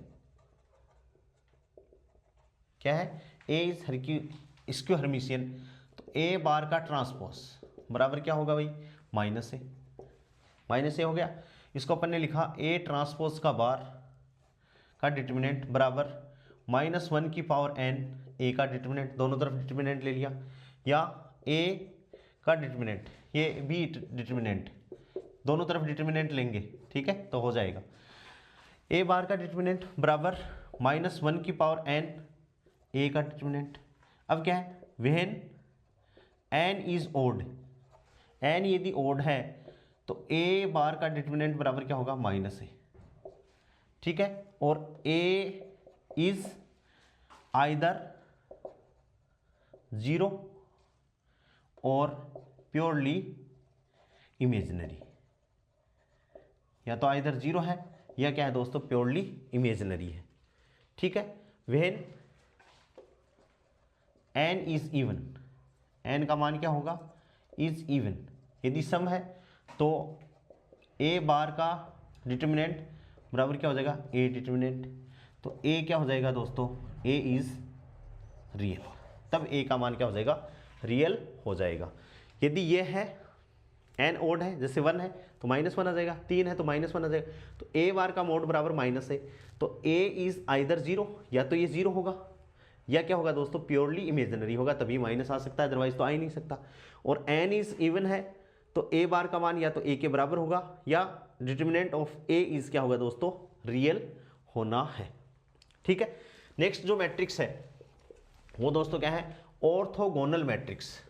क्या है, ए इज स्क्यू हर्मिशियन। तो ए बार का ट्रांसपोज बराबर क्या होगा भाई, माइनस ए। माइनस ए हो गया। इसको अपन ने लिखा ए ट्रांसपोज का बार का डिटर्मिनेंट बराबर -1 की पावर n ए का डिटर्मिनेंट, दोनों तरफ डिटर्मिनेंट ले लिया, या ए का डिटर्मिनेंट, ये बी डिटर्मिनेंट, दोनों तरफ डिटर्मिनेंट लेंगे, ठीक है, तो हो जाएगा ए बार का डिटर्मिनेंट बराबर -1 की पावर n ए का डिटर्मिनेंट। अब क्या है, व्हेन n इज ओड, n यदि ओड है तो ए बार का डिटर्मिनेंट बराबर क्या होगा, -a, ठीक है। और a इज आइदर 0 और प्योरली इमेजिनरी, या तो आइदर 0 है या क्या है दोस्तों, प्योरली इमेजिनरी है, ठीक है। When n is even, n का मान क्या होगा, इज इवन, यदि सम है तो a बार का डिटर्मिनेंट बराबर क्या हो जाएगा, a डिटर्मिनेंट। तो a क्या हो जाएगा दोस्तों, a इज रियल, तब a का मान क्या हो जाएगा, रियल हो जाएगा। यदि ये है n ओड है, जैसे 1 है तो -1 आ जाएगा, 3 है तो -1 आ जाएगा, तो a बार का मोड बराबर माइनस है, तो a इज आइदर 0, या तो ये 0 होगा या क्या होगा दोस्तों, प्योरली इमेजिनरी होगा, तभी माइनस आ सकता है, अदरवाइज तो आ ही नहीं सकता। और n इज इवन है तो a बार का मान या तो a के बराबर होगा, या डिटर्मिनेंट ऑफ a इज क्या होगा दोस्तों, रियल होना है, ठीक है। नेक्स्ट जो मैट्रिक्स है वो दोस्तों क्या है, ऑर्थोगोनल मैट्रिक्स।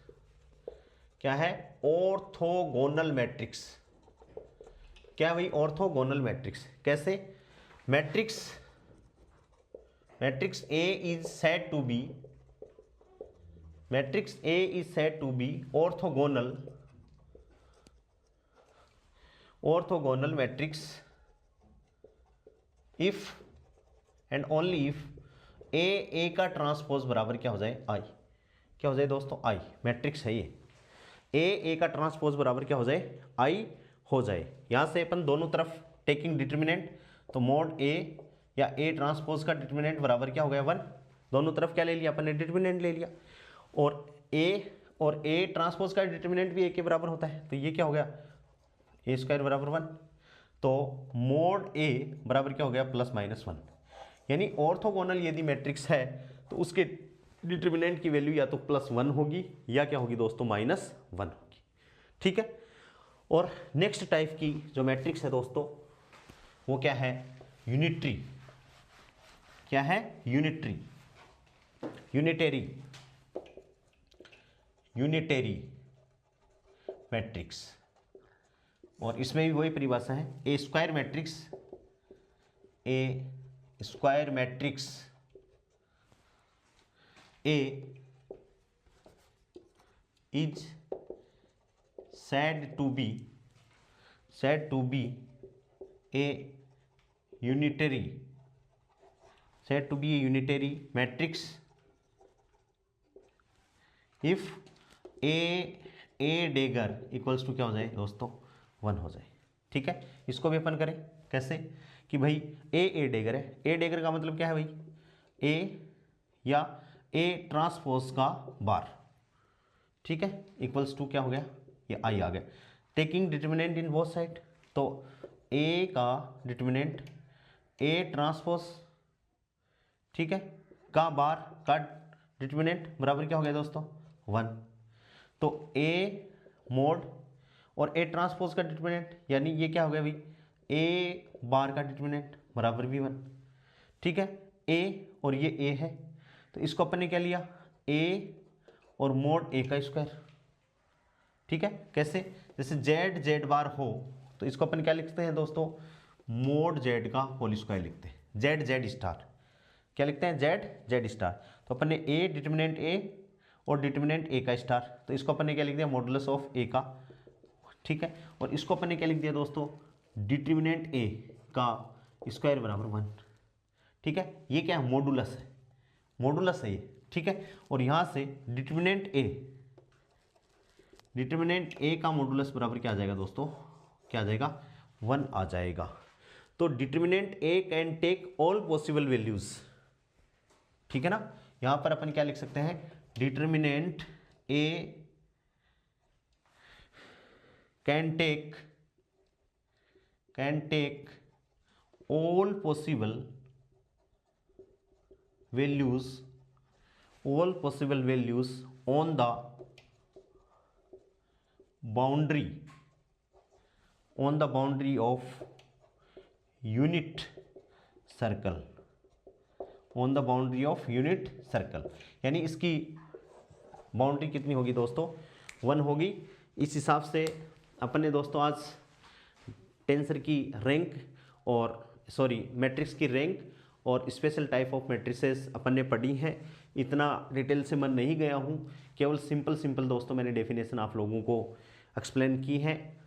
क्या है, ऑर्थोगोनल मैट्रिक्स। क्या भाई, ऑर्थोगोनल मैट्रिक्स कैसे, matrix A is said to be, matrix A is said to be orthogonal matrix if and only if A का ट्रांसपोज बराबर क्या हो जाए, I। क्या हो जाए दोस्तों, I। मैट्रिक्स है ये, A का ट्रांसपोज बराबर क्या हो जाए, I हो जाए। यहाँ से अपन दोनों तरफ टेकिंग डिटर्मिनेंट, तो मोड A या A ट्रांसपोज का डिटर्मिनेंट बराबर क्या हो गया, 1। दोनों तरफ क्या ले लिया अपन ने, डिटर्मिनेंट ले लिया। और A ट्रांसपोज का डिटर्मिनेंट भी A के बराबर होता है, तो ये क्या हो गया, A² बराबर 1। तो मोड A बराबर क्या हो गया, +-1। यानी ऑर्थोगोनल यदि मैट्रिक्स है तो उसके डिटर्मिनेंट की वैल्यू या तो +1 होगी या क्या होगी दोस्तों, -1 होगी, ठीक है। और नेक्स्ट टाइप की जो मैट्रिक्स है दोस्तों वो क्या है, यूनिटरी। क्या है, यूनिटरी, यूनिटेरी मैट्रिक्स। और इसमें भी वही परिभाषा है, a square matrix A is said to be a unitary matrix if a dagger equals to क्या हो जाए दोस्तों, 1 हो जाए, ठीक है। इसको भी अपन करें कैसे, कि भाई ए डेगर है, ए डेगर का मतलब क्या है भाई, ए या ए ट्रांसपोज का बार, ठीक है, इक्वल्स टू क्या हो गया, ये आई आ गया। Taking determinant in both side, तो ए का डिटर्मिनेंट ए ट्रांसपोज, ठीक है, का बार का डिटर्मिनेंट बराबर क्या हो गया दोस्तों, 1। तो ए मोड और ए ट्रांसपोज का डिटर्मिनेंट, यानी ये क्या हो गया भाई, ए बार का डिटर्मिनेंट बराबर भी 1, ठीक है। ए और ये ए है तो इसको अपन ने क्या लिया, ए और मोड ए का स्क्वायर, ठीक है। कैसे, जैसे जेड बार हो तो इसको अपन क्या लिखते हैं दोस्तों, मोड जेड का होल स्क्वायर लिखते हैं, जेड स्टार, क्या लिखते हैं, जेड स्टार। तो अपन ने ए डिटर्मिनेंट ए और डिटर्मिनेंट ए का स्टार, तो इसको अपन ने क्या लिख दिया, मॉडुलस ऑफ ए का, ठीक है। और इसको अपन ने क्या लिख दिया दोस्तों, डिटर्मिनेंट ए का स्क्वायर बराबर 1, ठीक है। ये क्या है, मॉडुलस है ये, ठीक है। और यहाँ से डिटर्मिनेंट ए डिटर्मिनेंट ए का मॉडुलस बराबर क्या आ जाएगा दोस्तों, क्या आ जाएगा, 1 आ जाएगा। तो determinant A can take all possible values, ठीक है ना। यहां पर अपन क्या लिख सकते हैं, determinant A can take all possible values on the boundary of unit circle, यानी इसकी बाउंड्री कितनी होगी दोस्तों, 1 होगी। इस हिसाब से अपन ने दोस्तों आज टेंसर की रैंक और मैट्रिक्स की रैंक और स्पेशल टाइप ऑफ मैट्रिसेस अपन ने पढ़ी हैं। इतना डिटेल से मैं नहीं गया हूँ, केवल सिंपल दोस्तों मैंने डेफिनेशन आप लोगों को एक्सप्लेन की है।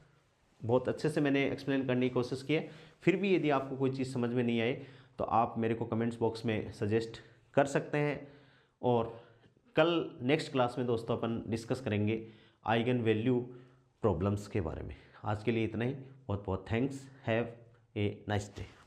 बहुत अच्छे से मैंने एक्सप्लेन करने की कोशिश की है। फिर भी यदि आपको कोई चीज़ समझ में नहीं आए तो आप मेरे को कमेंट्स बॉक्स में सजेस्ट कर सकते हैं। और कल नेक्स्ट क्लास में दोस्तों अपन डिस्कस करेंगे आइगन वैल्यू प्रॉब्लम्स के बारे में। आज के लिए इतना ही, बहुत बहुत thanks, have a nice day.